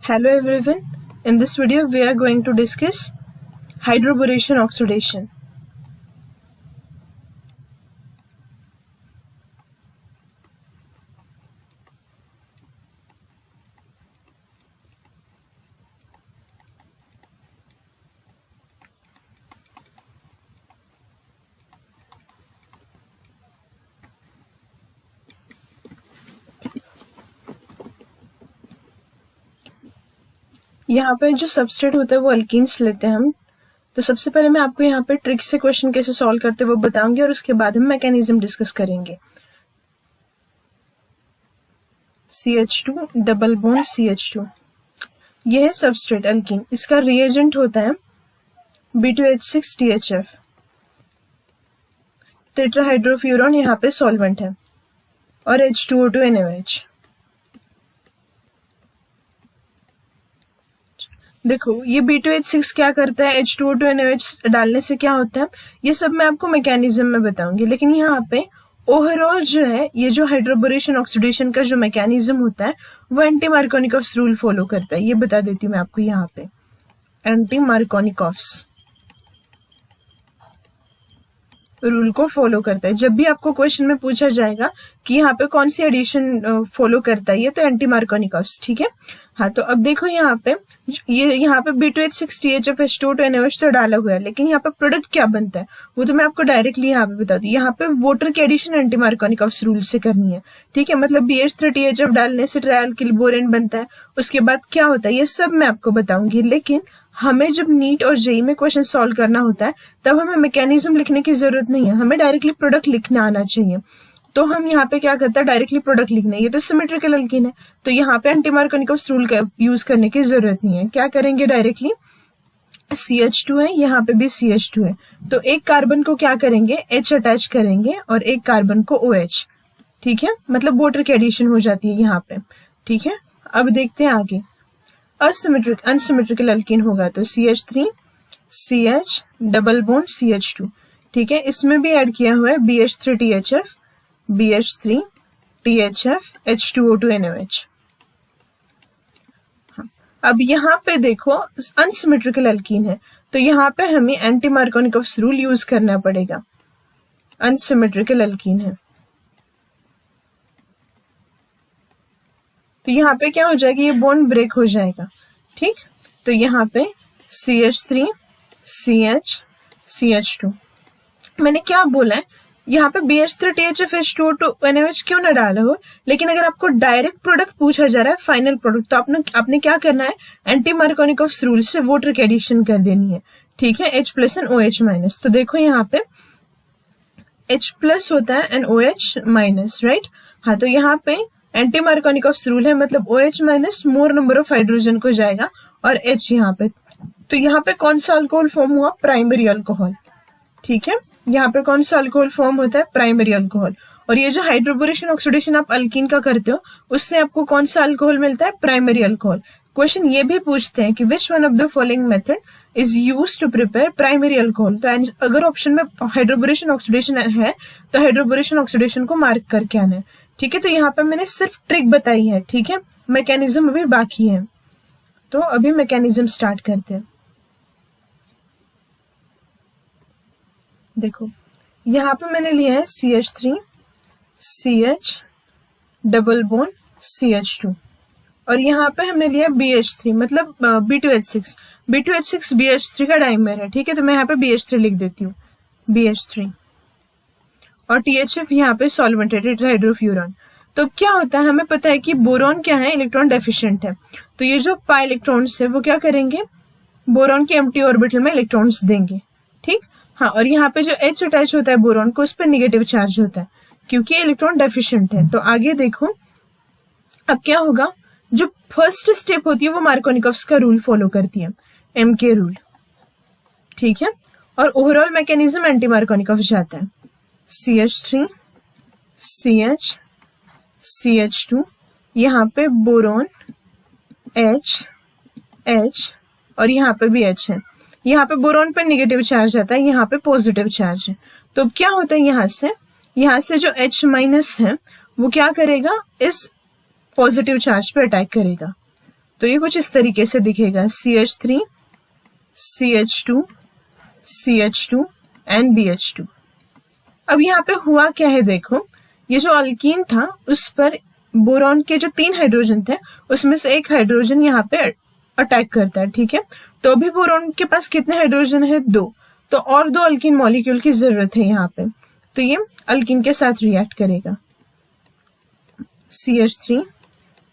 Hello everyone, in this video we are going to discuss hydroboration oxidation. यहाँ पे जो substrate होता है वो अल्कीन्स लेते हैं हम। तो सबसे पहले मैं आपको यहाँ पे ट्रिक से क्वेश्चन कैसे सॉल्व करते हैं वो बताऊंगी और उसके बाद हम मैकेनिज्म डिस्कस करेंगे। CH2 डबल बॉन्ड CH2, ये है सबस्ट्रेट अल्कीन। इसका रिएजेंट होता है B2H6 THF। टेट्राहाइड्रोफ्यूरॉन यहाँ पे सॉल्वेंट है और H2O2 NaOH। देखो ये B2H6 क्या करता है, H2O2 NaOH डालने से क्या होता है, ये सब मैं आपको मैकेनिज्म में बताऊंगी। लेकिन यहाँ पे ओवरऑल जो है ये जो हाइड्रोबोरेशन ऑक्सीडेशन का जो मैकेनिज्म होता है वो एंटी मार्कोनिकॉफ्स रूल फॉलो करता है। ये बता देती हूँ मैं आपको यहाँ पे, एंटी मार्कोनिकॉफ्स रूल को फॉलो करता है। जब भी आपको क्वेश्चन में पूछा जाएगा कि यहाँ पे कौन सी एडिशन फॉलो करता है ये, तो एंटी मार्कोनिकॉफ्स, ठीक है। हाँ, तो अब देखो यहाँ पे ये यहाँ पे B2H6 THF H2O2 NaOH तो डाला हुआ है, लेकिन यहाँ पे प्रोडक्ट क्या बनता है वो तो मैं आपको डायरेक्टली यहाँ पे बता दूं। यहाँ पे वाटर की एडिशन एंटी मार्कोनिकॉफ्स रूल से करनी है, ठीक है। मतलब BH3 THF डालने से ट्रायल्किल बोरेन बनता है, उसके बाद क्या होता है ये सब मैं आपको बताऊंगी। लेकिन हमें जब नीट और जेई में क्वेश्चन सॉल्व करना होता है तब हमें मैकेनिज्म लिखने की जरूरत नहीं है, हमें डायरेक्टली प्रोडक्ट लिखना आना चाहिए। तो हम यहाँ पे क्या करते हैं, डायरेक्टली प्रोडक्ट लिखना है। ये तो सिमेट्रिकल अल्कीन है, तो यहाँ पे एंटी मार्कोनिकॉफ्स रूल का यूज करने की जरूरत नहीं है। क्या करेंगे, डायरेक्टली CH2 है, यहाँ पे भी CH2 है, तो एक कार्बन को क्या करेंगे, H अटैच करेंगे और एक कार्बन को OH, ठीक है। मतलब वाटर की एडिशन हो जाती है यहाँ पे, ठीक है। अब देखते हैं आगे। अनसिमेट्रिकल अल्कीन होगा तो CH3 CH double bond CH2, ठीक है। इसमें भी ऐड किया हुआ है BH3 THF BH3 THF H2O2 NaOH। हाँ, अब यहाँ पे देखो अनसिमेट्रिकल अल्कीन है, तो यहाँ पे हमें एंटी मार्कोनिकॉफ्स रूल यूज करना पड़ेगा। अनसिमेट्रिकल अल्कीन है तो यहाँ पे क्या हो जाएगा, ये बॉन्ड ब्रेक हो जाएगा, ठीक। तो यहाँ पे CH3 CH CH2, मैंने क्या बोला है यहाँ पे BH3 THF H2O2 NaOH क्यों ना डाला हो, लेकिन अगर आपको डायरेक्ट प्रोडक्ट पूछा जा रहा है, फाइनल प्रोडक्ट, तो आपने क्या करना है, एंटी मार्कोनिकॉफ्स रूल से वाटर की एडिशन कर देनी है, ठीक है। H plus and OH minus, तो देखो यहाँ पे H प्लस होता है एंड OH माइनस, राइट। हाँ, तो यहाँ पे एंटी मार्कोनिकॉफ्स रूल है, मतलब OH minus more number of hydrogen को जाएगा और H यहाँ पे, तो यहाँ पे कौन सा अल्कोहल फॉर्म हुआ, प्राइमरी अल्कोहल, ठीक है। यहाँ पे कौन सा अल्कोहल फॉर्म होता है, प्राइमरी अल्कोहल। और ये जो हाइड्रोबोरेशन ऑक्सीडेशन आप अल्कीन का करते हो उससे आपको कौन सा अल्कोहल मिलता है, प्राइमरी अल्कोहल। क्वेश्चन ये भी पूछते हैं कि which one of the following method is used to prepare primary alcohol. तो अगर ऑप्शन में हाइड्रोबोरेशन ऑक्सीडेशन है तो हाइड्रोबोरेशन ऑक्सीडेशन को मार्क करके आना है, ठीक है। तो यहाँ पे मैंने सिर्फ ट्रिक बताई है, ठीक है, मैकेनिज्म अभी बाकी है। तो अभी मैकेनिज्म स्टार्ट करते हैं। देखो यहाँ पे मैंने लिया है CH3 CH double bond CH2 और यहाँ पे हमने लिया BH3, मतलब B2H6 BH3 का डाइमर है, ठीक है। तो मैं यहाँ पे BH3 लिख देती हूँ, BH3, और THF यहाँ पे सॉल्वेंट है, टेट्राहाइड्रोफ्यूरॉन। तो क्या होता है, हमें पता है कि बोरॉन क्या है, इलेक्ट्रॉन डेफिशिएंट है, तो ये जो पाई इलेक्ट्रॉन्स है वो क्या करेंगे, बोरॉन के एम्प्टी ऑर्बिटल में इलेक्ट्रॉन्स देंगे, ठीक। हाँ, और यहाँ पे जो H अटैच होता है बोरॉन को, उस पर निगेटिव चार्ज होता है क्योंकि इलेक्ट्रॉन डेफिशिएंट है। तो आगे देखो अब क्या होगा, जो फर्स्ट स्टेप होती है वो मार्कोनिकॉफ्स का रूल फॉलो करती है, MK रूल, ठीक है। और ओवरऑल मैकेनिज्म एंटी मार्कोनिकॉफ्स जाता है CH3 CH CH2, यहाँ पे बोरॉन H और यहाँ पे भी H है। यहाँ पे बोरॉन पे नेगेटिव चार्ज आता है, यहाँ पे पॉजिटिव चार्ज है। तो क्या होता है, यहाँ से जो H माइनस है वो क्या करेगा, इस पॉजिटिव चार्ज पे अटैक करेगा। तो ये कुछ इस तरीके से दिखेगा, CH3 CH2 CH2 and BH2। अब यहाँ पे हुआ क्या है, देखो ये जो अल्कीन था उस पर बोरॉन के जो 3 हाइड्रोजन थे उसमें से एक हाइड्रोजन यहाँ पे अटैक करता है, ठीक है। तो अभी बोरॉन के पास कितने हाइड्रोजन है, 2, तो और 2 अल्कीन मॉलिक्यूल की जरूरत है यहाँ पे, तो ये अल्कीन के साथ रिएक्ट करेगा, CH3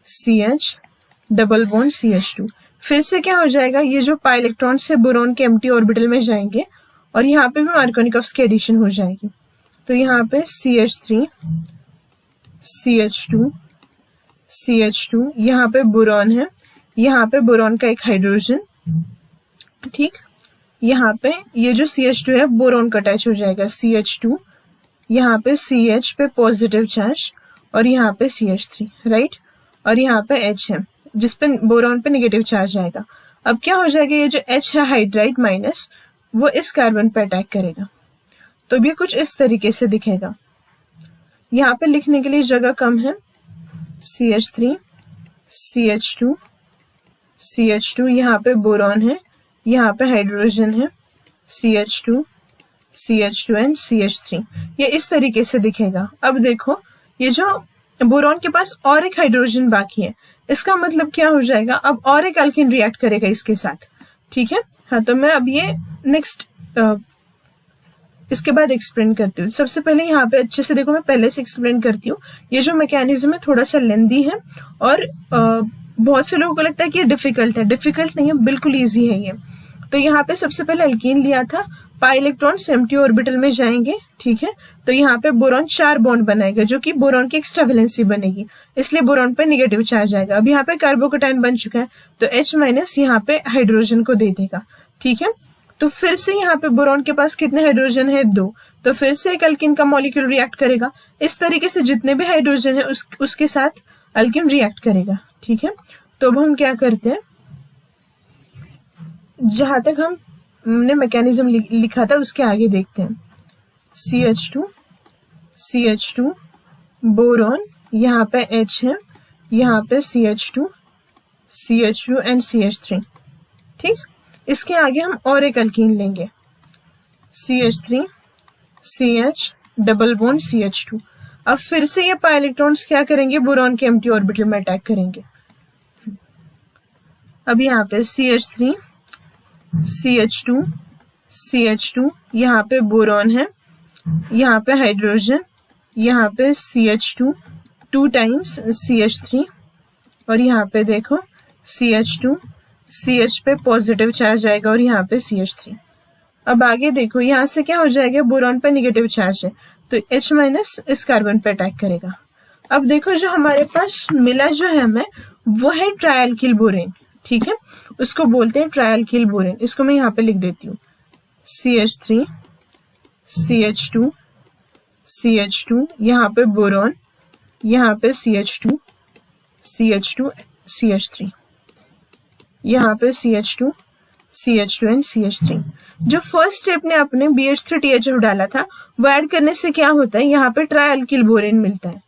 CH double bond CH2। फिर से क्या हो जाएगा, ये जो पाई इलेक्ट्रॉन से बोरॉन के एम्प्टी ऑर्बिटल में जाएंगे और यहाँ पे भी मार्कोनिकोव्स की एडिशन हो जाएगी। तो यहाँ पे CH3 CH2 CH2, यहाँ पे बोरॉन है, यहाँ पे बोरॉन का एक हाइड्रोजन, ठीक। यहाँ पे ये जो CH2 है बोरॉन का अटैच हो जाएगा, CH2, यहाँ पे CH पे पॉजिटिव चार्ज और यहाँ पे CH3, राइट, और यहाँ पे H है जिस पे बोरॉन पे नेगेटिव चार्ज आएगा। अब क्या हो जाएगा, ये जो H है हाइड्राइड माइनस, वो इस कार्बन पे अटैक करेगा, तो भी कुछ इस तरीके से दिखेगा। यहाँ पे लिखने के लिए जगह कम है, CH3 CH2 CH2, यहाँ पे बोरॉन है, यहाँ पे हाइड्रोजन है, CH2 CH2 एंड CH3, ये इस तरीके से दिखेगा। अब देखो ये जो बोरॉन के पास और एक हाइड्रोजन बाकी है, इसका मतलब क्या हो जाएगा, अब और एक अल्कीन रिएक्ट करेगा इसके साथ, ठीक है। हाँ, तो मैं अब ये नेक्स्ट इसके बाद एक्सप्लेन करती हूँ। सबसे पहले यहाँ पे अच्छे से देखो, मैं पहले से एक्सप्लेन करती हूँ। ये जो मैकेनिज्म है थोड़ा सा लेंदी है और बहुत से लोगों को लगता है कि ये डिफिकल्ट है, डिफिकल्ट नहीं है, बिल्कुल ईजी है ये। तो यहाँ पे सबसे पहले अल्कीन लिया था, पाई इलेक्ट्रॉन्स एम्प्टी ऑर्बिटल में जाएंगे, ठीक है। तो यहाँ पे बोरॉन 4 बॉन्ड बनाएगा जो कि बोरॉन की एक्स्ट्रा वैलेंसी बनेगी, इसलिए बोरॉन पे नेगेटिव चार्ज आएगा। अब यहाँ पे कार्बोकेटायन बन चुका है तो H माइनस यहाँ पे हाइड्रोजन को दे देगा, ठीक है। तो फिर से यहाँ पे बोरॉन के पास कितने हाइड्रोजन है, 2, तो फिर से एक अल्कीन का मॉलिक्यूल रिएक्ट करेगा। इस तरीके से जितने भी हाइड्रोजन है उसके साथ अल्कीन रिएक्ट करेगा, ठीक है। तो अब हम क्या करते हैं, जहां तक हमने मैकेनिज्म लिखा था उसके आगे देखते हैं। CH2 बोरॉन, यहाँ पे H है, यहाँ पे CH2 एंड CH3, ठीक। इसके आगे हम और एक अल्कीन लेंगे, CH3 CH double bond CH2। अब फिर से ये पाई इलेक्ट्रॉन्स क्या करेंगे, बोरॉन के एम्प्टी ऑर्बिटल में अटैक करेंगे। अब यहाँ पे CH3 CH2 यहाँ पे बोरॉन है, यहाँ पे हाइड्रोजन, यहाँ पे CH2 2 टाइम्स CH3 और यहाँ पे देखो CH2 CH पे पॉजिटिव चार्ज आएगा और यहाँ पे CH3। अब आगे देखो यहाँ से क्या हो जाएगा, बोरॉन पे नेगेटिव चार्ज है तो H माइनस इस कार्बन पे अटैक करेगा। अब देखो जो हमारे पास मिला जो है हमें, वो है ट्रायल्किल बोरेन, ठीक है, उसको बोलते हैं ट्रायल्किल बोरेन। इसको मैं यहाँ पे लिख देती हूँ, CH3 CH2 यहाँ पे बोरॉन, यहाँ पे CH2 CH3, यहाँ पे CH2 एंड CH3। जो फर्स्ट स्टेप ने अपने BH3THF डाला था वो ऐड करने से क्या होता है, यहाँ पे ट्रायल्किल बोरेन मिलता है,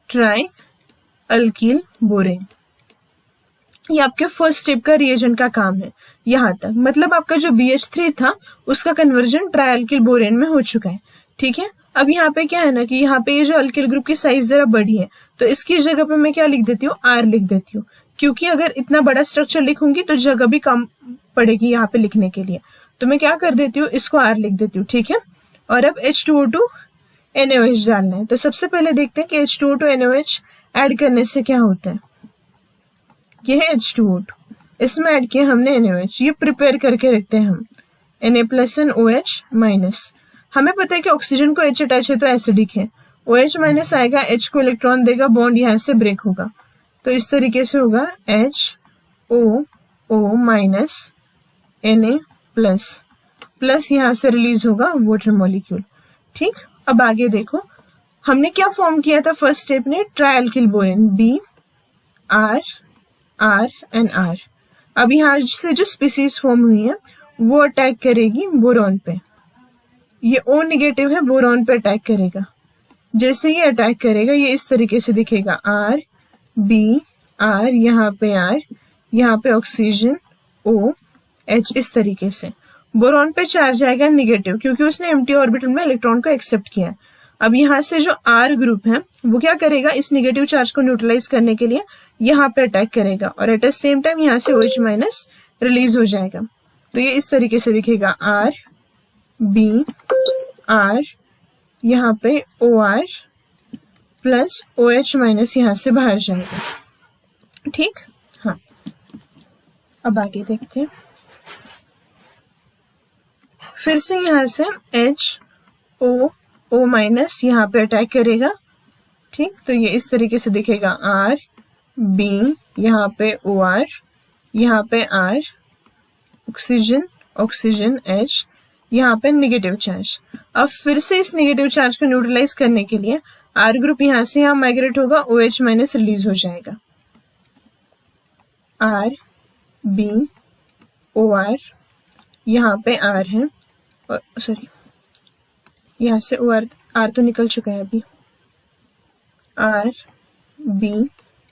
ट्रायल्किल बोरेन। ये आपके फर्स्ट स्टेप का रिएजेंट का काम है यहाँ तक। मतलब आपका जो BH3 था उसका कन्वर्जन ट्रायल्किल बोरेन में हो चुका है, ठीक है। अब यहाँ पे क्या है ना कि यहाँ पे ये जो अल्किल ग्रुप की साइज जरा बड़ी है तो इसकी जगह पे मैं क्या लिख देती हूँ, R लिख देती हूँ, क्योंकि अगर इतना बड़ा स्ट्रक्चर लिखूंगी तो जगह भी कम पड़ेगी यहाँ पे लिखने के लिए। तो मैं क्या कर देती हूँ, इसको R लिख देती हूँ, ठीक है। और अब H2O2 NaOH डालना है। तो सबसे पहले देखते हैं कि H2O2 NaOH ऐड करने से क्या होता है। ये है H2O2, इसमें ऐड किया हमने NaOH, ये प्रिपेयर करके रखते हैं हम, Na+NOH माइनस। हमें पता है कि ऑक्सीजन को H अटैच है तो एसिडिक है, OH माइनस आएगा, H को इलेक्ट्रॉन देगा, बॉन्ड यहाँ से ब्रेक होगा, तो इस तरीके से होगा HOO माइनस Na प्लस यहाँ से रिलीज होगा वाटर मॉलिक्यूल, ठीक। अब आगे देखो हमने क्या फॉर्म किया था फर्स्ट स्टेप ने, ट्रायल्किल बोरेन, BR एंड R। अब यहाँ से जो स्पीसीज फॉर्म हुई है वो अटैक करेगी बोरॉन पे, ये O नेगेटिव है, बोरॉन पे अटैक करेगा। जैसे ये अटैक करेगा ये इस तरीके से दिखेगा, R B R, यहाँ पे R, यहाँ पे ऑक्सीजन O H, इस तरीके से। बोरॉन पे चार्ज आएगा नेगेटिव क्योंकि उसने एम्प्टी ऑर्बिटल में इलेक्ट्रॉन को एक्सेप्ट किया। अब यहाँ से जो R ग्रुप है वो क्या करेगा, इस नेगेटिव चार्ज को न्यूट्रलाइज करने के लिए यहाँ पे अटैक करेगा और एट द सेम टाइम यहाँ से OH माइनस रिलीज हो जाएगा। तो ये इस तरीके से दिखेगा R B R, यहाँ पे OR प्लस OH माइनस यहाँ से बाहर जाएगा। ठीक, हाँ। अब आगे देखते हैं। फिर से यहाँ से O माइनस यहाँ पे अटैक करेगा। ठीक, तो ये इस तरीके से दिखेगा R B, यहाँ पे OR, यहाँ पे R, ऑक्सीजन H, यहाँ पे नेगेटिव चार्ज। अब फिर से इस नेगेटिव चार्ज को न्यूट्रलाइज करने के लिए R ग्रुप यहाँ से यहाँ माइग्रेट होगा, OH माइनस रिलीज हो जाएगा। R B OR, यहाँ पे R है और सॉरी यहाँ से R तो निकल चुका है अभी। R B,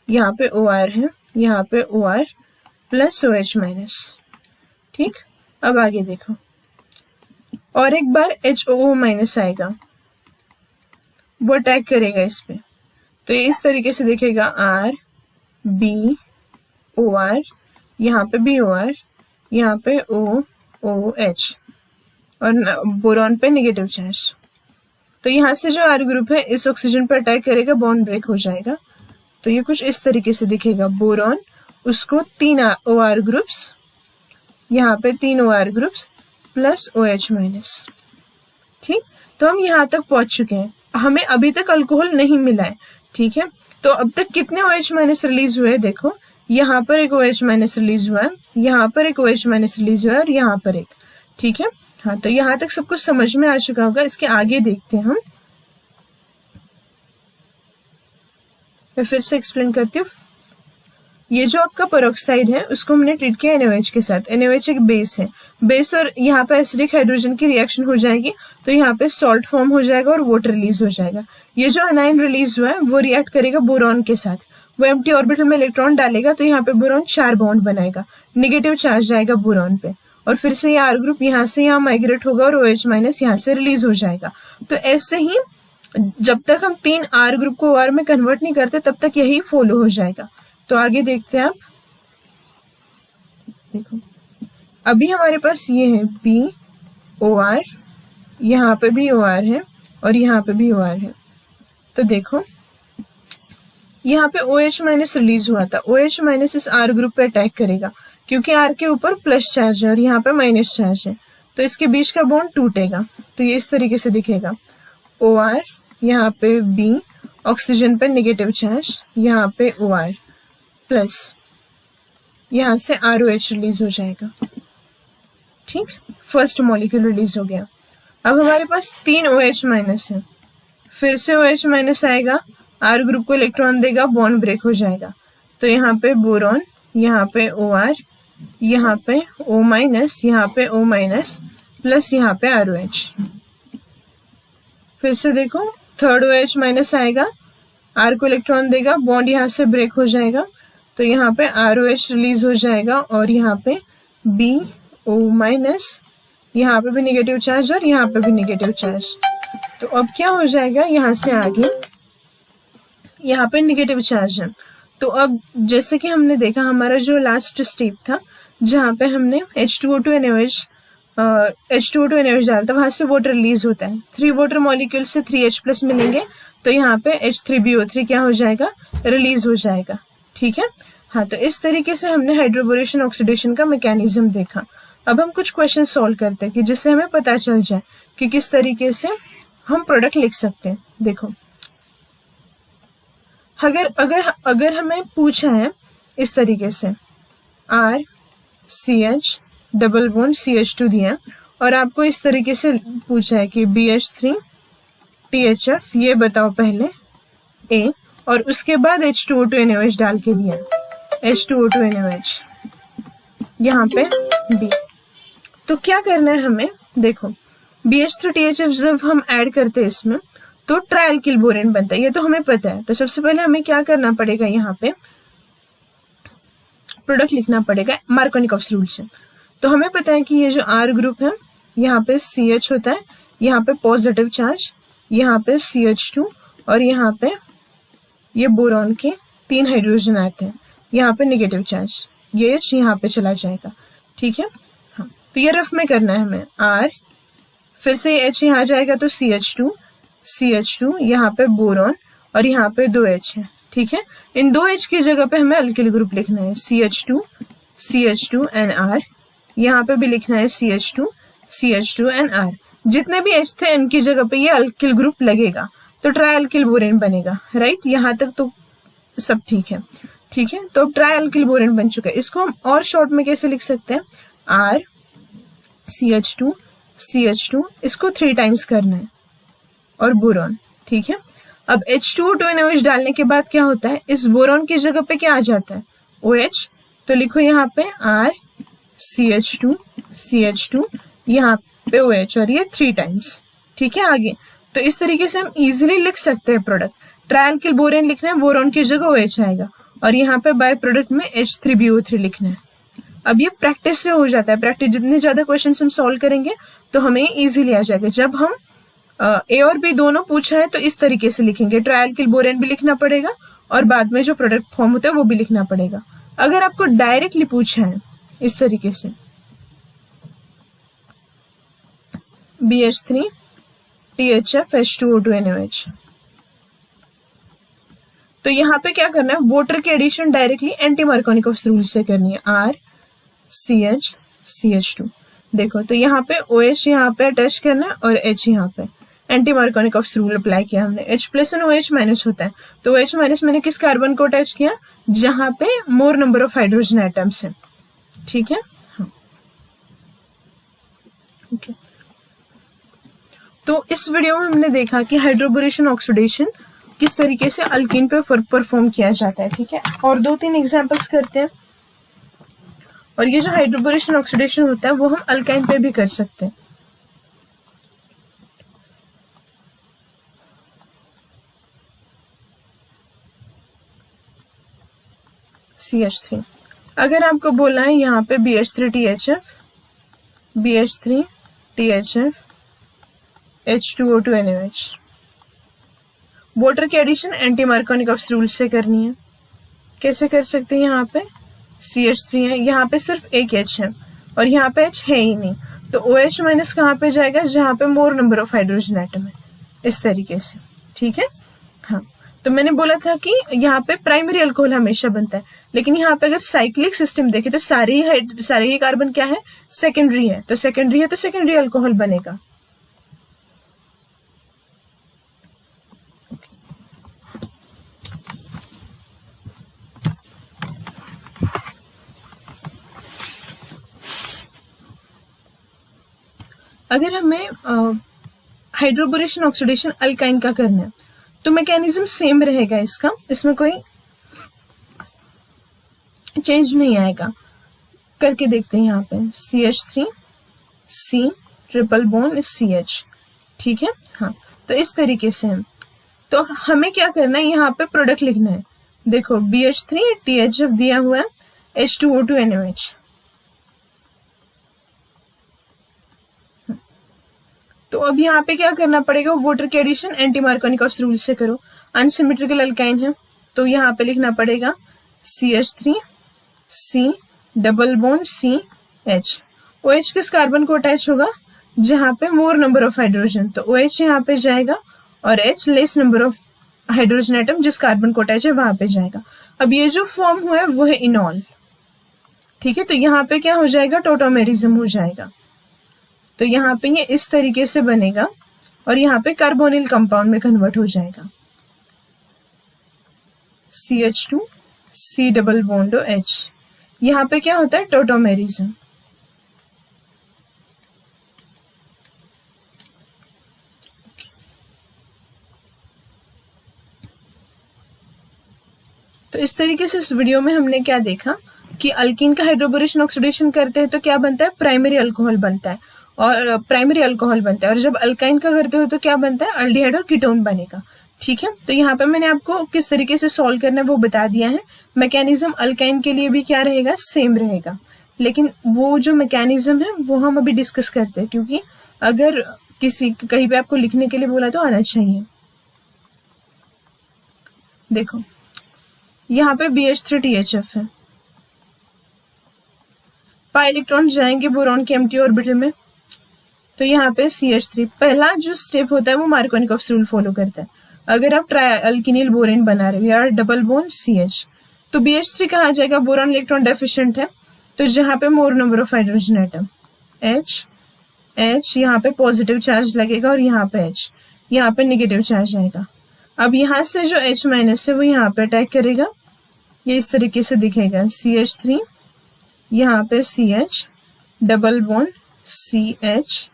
यहाँ पे OR है, यहाँ पे OR प्लस OH माइनस। ठीक, अब आगे देखो, और एक बार HOO माइनस आएगा, वो अटैक करेगा इस पे। तो ये इस तरीके से दिखेगा R B OR, यहाँ पे भी OR, यहाँ पे OH और बोरॉन पे नेगेटिव चार्ज। तो यहाँ से जो R ग्रुप है इस ऑक्सीजन पर अटैक करेगा, बॉन्ड ब्रेक हो जाएगा। तो ये कुछ इस तरीके से दिखेगा। बोरॉन, उसको 3 OR ग्रुप्स, यहाँ पे 3 OR groups plus OH minus. ठीक, तो हम यहाँ तक पहुंच चुके हैं। हमें अभी तक अल्कोहल नहीं मिला है। ठीक है, तो अब तक कितने OH माइनस रिलीज हुए, देखो यहाँ पर एक OH माइनस रिलीज हुआ है, यहाँ पर एक OH माइनस रिलीज हुआ है और यहाँ पर एक। ठीक है, हाँ, तो यहाँ तक सब कुछ समझ में आ चुका होगा। इसके आगे देखते हैं हम। मैं फिर से एक्सप्लेन करती हूँ। ये जो आपका पेरोक्साइड है उसको हमने ट्रीट किया NaOH के साथ। NaOH एक बेस है, बेस और यहाँ पे एसिडिक हाइड्रोजन की रिएक्शन हो जाएगी तो यहाँ पे सॉल्ट फॉर्म हो जाएगा और वाटर रिलीज हो जाएगा। ये जो अनायन रिलीज हुआ है वो रिएक्ट करेगा बोरॉन के साथ, वो एम्प्टी ऑर्बिटल में इलेक्ट्रॉन डालेगा तो यहाँ पे बोरॉन 4 बॉन्ड बनाएगा, नेगेटिव चार्ज जाएगा बोरॉन पे और फिर से ये R ग्रुप यहाँ से यहाँ माइग्रेट होगा और OH माइनस यहाँ से रिलीज हो जाएगा। तो ऐसे ही जब तक हम 3 R ग्रुप को OR में कन्वर्ट नहीं करते तब तक यही फॉलो हो जाएगा। तो आगे देखते हैं आप। देखो अभी हमारे पास ये है B OR, यहाँ पे भी OR है और यहाँ पे भी OR है। तो देखो यहाँ पे OH माइनस रिलीज हुआ था, OH माइनस इस R ग्रुप पे अटैक करेगा क्योंकि R के ऊपर प्लस चार्ज है और यहाँ पे माइनस चार्ज है, तो इसके बीच का बॉन्ड टूटेगा। तो ये इस तरीके से दिखेगा OR, यहाँ पे B, ऑक्सीजन पे नेगेटिव चार्ज, यहाँ पे OR प्लस यहाँ से ROH रिलीज हो जाएगा। ठीक, फर्स्ट मॉलिक्यूल रिलीज हो गया। अब हमारे पास 3 OH माइनस है, फिर से OH माइनस आएगा, R ग्रुप को इलेक्ट्रॉन देगा, बॉन्ड ब्रेक हो जाएगा। तो यहाँ पे बोरॉन, यहाँ पे OR, यहाँ पे O माइनस, यहाँ पे O माइनस प्लस यहाँ पे ROH। फिर से देखो थर्ड OH माइनस आएगा, R को इलेक्ट्रॉन देगा, बॉन्ड यहाँ से ब्रेक हो जाएगा तो यहाँ पे ROH रिलीज हो जाएगा और यहाँ पे BO माइनस, यहाँ पे भी नेगेटिव चार्ज और यहाँ पे भी नेगेटिव चार्ज। तो अब क्या हो जाएगा, यहाँ से आगे यहाँ पे नेगेटिव चार्ज है। तो अब जैसे कि हमने देखा हमारा जो लास्ट स्टेप था जहाँ पे हमने H2O2 NaOH डालता, वहां से वाटर रिलीज होता है। 3 वाटर मॉलिक्यूल से 3H प्लस मिलेंगे तो यहाँ पे H3BO3 क्या हो जाएगा, रिलीज हो जाएगा। ठीक है, हाँ, तो इस तरीके से हमने हाइड्रोबोरेशन ऑक्सीडेशन का मैकेनिज्म देखा। अब हम कुछ क्वेश्चन सॉल्व करते हैं कि जिससे हमें पता चल जाए कि किस तरीके से हम प्रोडक्ट लिख सकते हैं। देखो अगर हमें पूछा है इस तरीके से RCH डबल बॉन्ड CH2 दिया और आपको इस तरीके से पूछा है कि BH3 THF ये बताओ पहले A और उसके बाद H2O2 NaOH डाल के दिया, H2O2 NaOH यहाँ पे B। तो क्या करना है हमें, देखो BH3 THF जब हम ऐड करते हैं इसमें तो ट्रायल्किल बोरेन बनता है, ये तो हमें पता है। तो सबसे पहले हमें क्या करना पड़ेगा, यहाँ पे प्रोडक्ट लिखना पड़ेगा मार्कोनिकॉफ्स रूल से। तो हमें पता है कि ये जो R ग्रुप है यहाँ पे CH होता है, यहाँ पे पॉजिटिव चार्ज, यहाँ पे CH2 और यहाँ पे ये बोरॉन के 3 हाइड्रोजन आते हैं, यहाँ पे नेगेटिव चार्ज, ये H यहाँ पे चला जाएगा। ठीक है, हाँ तो ये रफ में करना है हमें। R फिर से H यहाँ जाएगा तो CH2 यहाँ पे बोरॉन और यहाँ पे 2H है। ठीक है, इन 2H की जगह पे हमें अल्किल ग्रुप लिखना है CH2 एंड R, यहाँ पे भी लिखना है CH2 एंड R। जितने भी H थे इनकी जगह पे ये अल्किल ग्रुप लगेगा तो ट्राई अल्किल बोरेन बनेगा। राइट, यहाँ तक तो सब ठीक है। ठीक है, तो ट्राई अल्किल बोरेन बन चुका है। इसको हम और शॉर्ट में कैसे लिख सकते हैं, R CH2 इसको 3 टाइम्स करना है और बोरॉन। ठीक है, अब H2O2 NaOH डालने के बाद क्या होता है, इस बोरॉन की जगह पे क्या आ जाता है, OH। तो लिखो यहाँ पे R CH2 यहाँ पे OH और ये 3 टाइम्स। ठीक है, आगे तो इस तरीके से हम इजीली लिख सकते हैं प्रोडक्ट। ट्रायल्किल बोरेन लिखना है, बोरॉन की जगह OH आएगा और यहाँ पे बाय प्रोडक्ट में H3BO3 लिखना है। अब ये प्रैक्टिस से हो जाता है, प्रैक्टिस जितने ज्यादा क्वेश्चन हम सॉल्व करेंगे तो हमें इजीली आ जाएगा। जब हम ए और बी दोनों पूछा है तो इस तरीके से लिखेंगे, ट्रायल्किल बोरेन भी लिखना पड़ेगा और बाद में जो प्रोडक्ट फॉर्म होता है वो भी लिखना पड़ेगा। अगर आपको डायरेक्टली पूछा है इस तरीके से BH3 THF H2O2 NaOH, तो यहाँ पे क्या करना है, वाटर की addition directly anti Markovnikov's rule से करनी है। R CH CH2 देखो तो यहाँ पे OH यहाँ पे अटैच करना है और H यहाँ पे एंटी मार्कोनिकॉफ्स रूल अप्लाई किया हमने। H plus and OH minus होता है तो OH माइनस मैंने किस कार्बन को अटैच किया, जहां पे मोर नंबर ऑफ हाइड्रोजन एटम्स है। ठीक है, हाँ ओके। तो इस वीडियो में हमने देखा कि हाइड्रोबोरेशन ऑक्सीडेशन किस तरीके से अल्कीन पे परफॉर्म किया जाता है। ठीक है, और 2-3 एग्जांपल्स करते हैं। और ये जो हाइड्रोबोरेशन ऑक्सीडेशन होता है वो हम अल्काइन पे भी कर सकते हैं। CH3 अगर आपको बोला है यहाँ पे BH3 THF H2O2 NaOH, water की एडिशन एंटी मार्कोनिकॉफ्स रूल से करनी है। कैसे कर सकते हैं, यहाँ पे CH3 है, यहाँ पे सिर्फ एक H है और यहाँ पे H है ही नहीं, तो OH माइनस कहाँ पे जाएगा, जहाँ पे मोर नंबर ऑफ हाइड्रोजन एटम है, इस तरीके से। ठीक है, हाँ तो मैंने बोला था कि यहाँ पे प्राइमरी अल्कोहल हमेशा बनता है, लेकिन यहाँ पे अगर साइक्लिक सिस्टम देखे तो सारे ही कार्बन क्या है, सेकेंडरी है, तो सेकेंडरी अल्कोहल बनेगा। अगर हमें हाइड्रोबोरेशन ऑक्सीडेशन अल्काइन का करना है तो मैकेनिज्म सेम रहेगा इसका, इसमें कोई चेंज नहीं आएगा। करके देखते हैं यहाँ पे CH3 C triple bond CH। ठीक है, हाँ तो इस तरीके से तो हमें क्या करना है, यहाँ पे प्रोडक्ट लिखना है। देखो BH3 THF दिया हुआ है H2O2 NaOH, तो अब यहाँ पे क्या करना पड़ेगा, वाटर की एडिशन एंटी मार्कोनिकॉफ्स रूल से करो। अनसिमेट्रिकल अल्काइन है तो यहाँ पे लिखना पड़ेगा CH3 C double bond CH। OH किस कार्बन को अटैच होगा, जहाँ पे मोर नंबर ऑफ हाइड्रोजन, तो OH यहाँ पे जाएगा और H less number of hydrogen atom जिस कार्बन को अटैच है वहां पे जाएगा। अब ये जो फॉर्म हुआ है वो है इनॉल। ठीक है, तो यहाँ पे क्या हो जाएगा, टोटोमेरिज्म हो जाएगा। तो यहाँ पे ये इस तरीके से बनेगा और यहाँ पे कार्बोनिल कंपाउंड में कन्वर्ट हो जाएगा। CH2 C double bond H, यहाँ पे क्या होता है, टोटोमेरिज्म। तो इस तरीके से इस वीडियो में हमने क्या देखा कि अल्कीन का हाइड्रोबोरेशन ऑक्सीडेशन करते हैं तो क्या बनता है, प्राइमरी अल्कोहल बनता है और जब अल्काइन का करते हो तो क्या बनता है, अल्डिहाइड और कीटोन बनेगा। ठीक है, तो यहाँ पे मैंने आपको किस तरीके से सॉल्व करना है वो बता दिया है। मैकेनिज्म अल्काइन के लिए भी क्या रहेगा, सेम रहेगा, लेकिन वो जो मैकेनिज्म है वो हम अभी डिस्कस करते हैं, क्योंकि अगर किसी कहीं पे आपको लिखने के लिए बोला तो आना चाहिए। देखो यहाँ पे BH3THF है, पाई इलेक्ट्रॉन जाएंगे बोरॉन के एम्प्टी ऑर्बिटल में, तो यहाँ पे CH3 पहला जो स्टेप होता है वो मार्कोनिकॉफ्स रूल फॉलो करता है। अगर आप ट्राई अल्किनिल बोरेन बना रहे हो या डबल बॉन्ड CH, तो BH3 कहाँ जाएगा, बोरॉन इलेक्ट्रॉन डेफिशिएंट है, तो जहां पे मोर number of hydrogen atom H यहाँ पे पॉजिटिव चार्ज लगेगा और यहाँ पे H यहाँ पे नेगेटिव चार्ज आएगा। अब यहाँ से जो H माइनस है वो यहाँ पे अटैक करेगा, ये इस तरीके से दिखेगा, CH3 यहाँ पे CH डबल बॉन्ड CH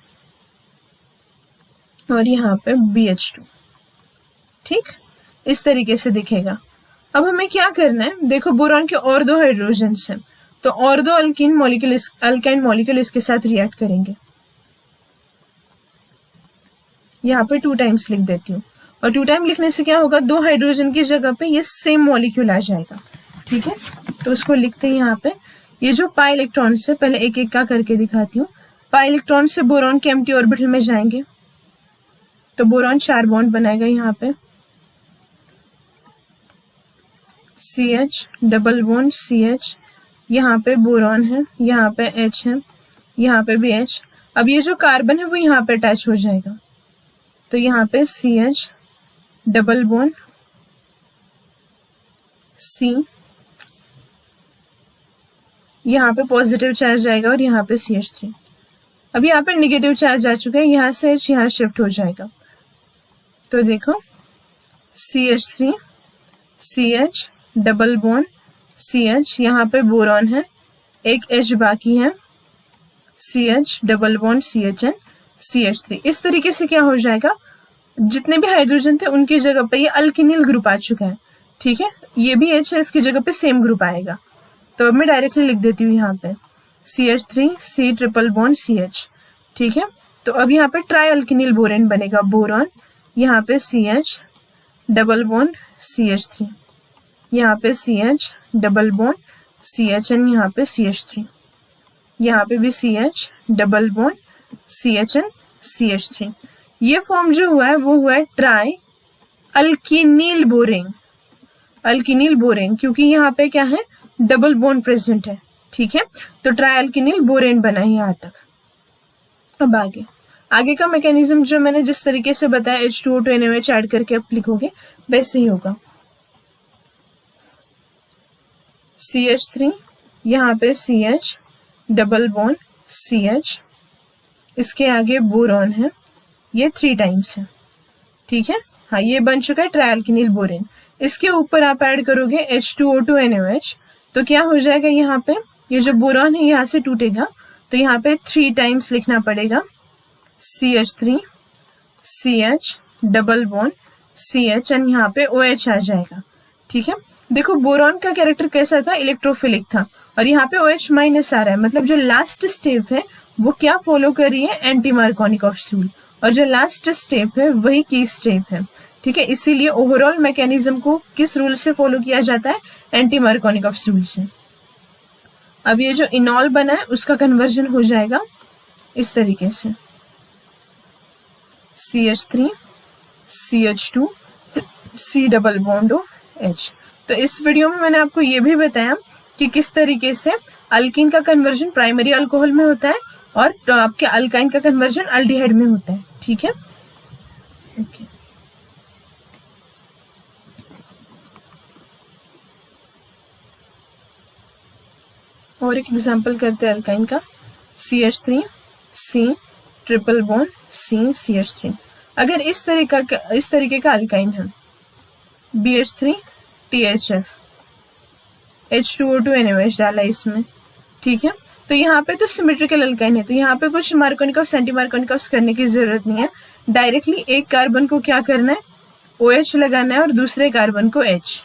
और यहाँ पे BH2, ठीक, इस तरीके से दिखेगा। अब हमें क्या करना है, देखो बोरॉन के और दो हाइड्रोजन हैं, तो और दो अल्काइन मॉलिक्यूल इसके साथ रिएक्ट करेंगे। यहाँ पे 2 टाइम्स लिख देती हूँ, और 2 टाइम लिखने से क्या होगा, 2 हाइड्रोजन की जगह पे ये सेम मॉलिक्यूल आ जाएगा। ठीक है, तो उसको लिखते हैं यहाँ पे। ये जो पाई इलेक्ट्रॉन से, पहले एक एक का करके दिखाती हूँ। पाई इलेक्ट्रॉन से बोरॉन के एम्प्टी ऑर्बिटल में जाएंगे, तो बोरॉन 4 बॉन्ड बनाएगा यहाँ पे, CH डबल बॉन्ड CH, यहाँ पे बोरॉन है, यहाँ पे H है, यहाँ पे भी H। अब ये जो कार्बन है वो यहाँ पे अटैच हो जाएगा, तो यहाँ पे CH डबल बॉन्ड C, यहाँ पे पॉजिटिव चार्ज आएगा और यहाँ पे CH3। अब यहाँ पे नेगेटिव चार्ज आ चुका है, यहाँ से H यहाँ शिफ्ट हो जाएगा, तो देखो CH3 CH double bond CH, यहाँ पे बोरॉन है, एक H बाकी है, CH double bond CH and CH3। इस तरीके से क्या हो जाएगा, जितने भी हाइड्रोजन थे उनकी जगह पे ये अल्किनिल ग्रुप आ चुका है। ठीक है, ये भी H है, इसकी जगह पे सेम ग्रुप आएगा, तो अब मैं डायरेक्टली लिख देती हूँ यहाँ पे CH3 C triple bond CH। ठीक है, तो अब यहाँ पे ट्राई अल्किनिल बोरेन बनेगा, बोरॉन, यहाँ पे CH डबल बॉन्ड CH3, यहाँ पे CH double bond CH and यहाँ पे CH3, यहाँ पे भी CH double bond CH and CH3। ये फॉर्म जो हुआ है वो हुआ है ट्राई अल्किनिल बोरेन, अल्किनिल बोरेन, क्योंकि यहाँ पे क्या है, डबल बॉन्ड प्रेजेंट है। ठीक है, तो ट्राई अल्किनिल बोरेन बना है यहाँ तक। अब आगे का मैकेनिज्म जो मैंने जिस तरीके से बताया, H2O2 NaOH ऐड करके आप लिखोगे वैसे ही होगा। CH3, यहाँ पे CH डबल बॉन्ड CH, इसके आगे बोरॉन है, ये 3 टाइम्स है। ठीक है, हाँ ये बन चुका है ट्राइअल्किनिल बोरेन। इसके ऊपर आप ऐड करोगे H2O2 NaOH, तो क्या हो जाएगा, यहाँ पे ये जो बोरॉन है यहाँ से टूटेगा, तो यहाँ पे 3 टाइम्स लिखना पड़ेगा, CH3 CH double bond CH and यहाँ पे OH आ जाएगा। ठीक है, देखो बोरॉन का कैरेक्टर कैसा था, इलेक्ट्रोफिलिक था, और यहाँ पे OH माइनस आ रहा है, मतलब जो लास्ट स्टेप है वो क्या फॉलो कर रही है, एंटी मार्कोनिकॉफ्स रूल, और जो लास्ट स्टेप है वही की स्टेप है। ठीक है, इसीलिए ओवरऑल मैकेनिज्म को किस रूल से फॉलो किया जाता है, एंटी मार्कोनिकॉफ्स रूल से। अब ये जो इनॉल बना है उसका कन्वर्जन हो जाएगा इस तरीके से, CH3 CH2 C double bond H। तो इस वीडियो में मैंने आपको ये भी बताया कि किस तरीके से अल्कीन का कन्वर्जन प्राइमरी अल्कोहल में होता है और आपके अल्काइन का कन्वर्जन अल्डिहाइड में होता है। ठीक है, ओके। और एक एग्जांपल करते हैं अल्काइन का, CH3 C triple bond C CH3। अगर इस तरीके का अल्काइन है, BH3 THF H2O2 NaOH डाला इसमें। ठीक है, तो यहाँ पे तो सिमेट्रिकल अल्काइन है, तो यहाँ पे कुछ मार्कोनिकॉफ्स एंटी मार्कोनिकॉफ्स करने की जरूरत नहीं है। डायरेक्टली एक कार्बन को क्या करना है, OH लगाना है और दूसरे कार्बन को H,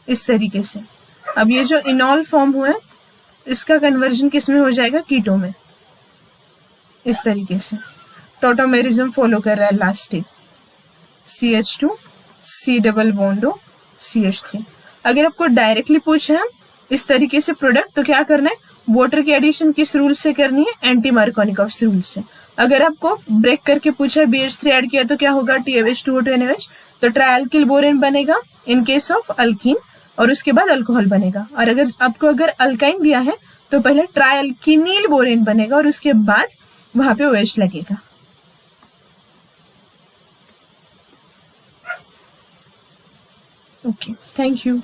इस तरीके से। अब ये जो इनॉल फॉर्म हुआ है इसका कन्वर्जन किस में हो जाएगा, कीटो में, इस तरीके से। टोटोमेरिज्म फॉलो कर रहा है last step, CH2 C double bond O CH3। अगर आपको डायरेक्टली पूछा है इस तरीके से प्रोडक्ट, तो क्या करना है, वाटर की एडिशन किस रूल से करनी है, एंटी मार्कोनिकॉफ रूल से। अगर आपको ब्रेक करके पूछा है BH3 ऐड किया तो क्या होगा, TOH2O2 NaOH, तो ट्रायल्किल बोरेन बनेगा इन केस ऑफ अल्कीन, और उसके बाद अल्कोहल बनेगा। और अगर आपको अल्काइन दिया है तो पहले ट्रायल्किनील बोरेन बनेगा और उसके बाद वहां पे OH लगेगा। Okay, thank you.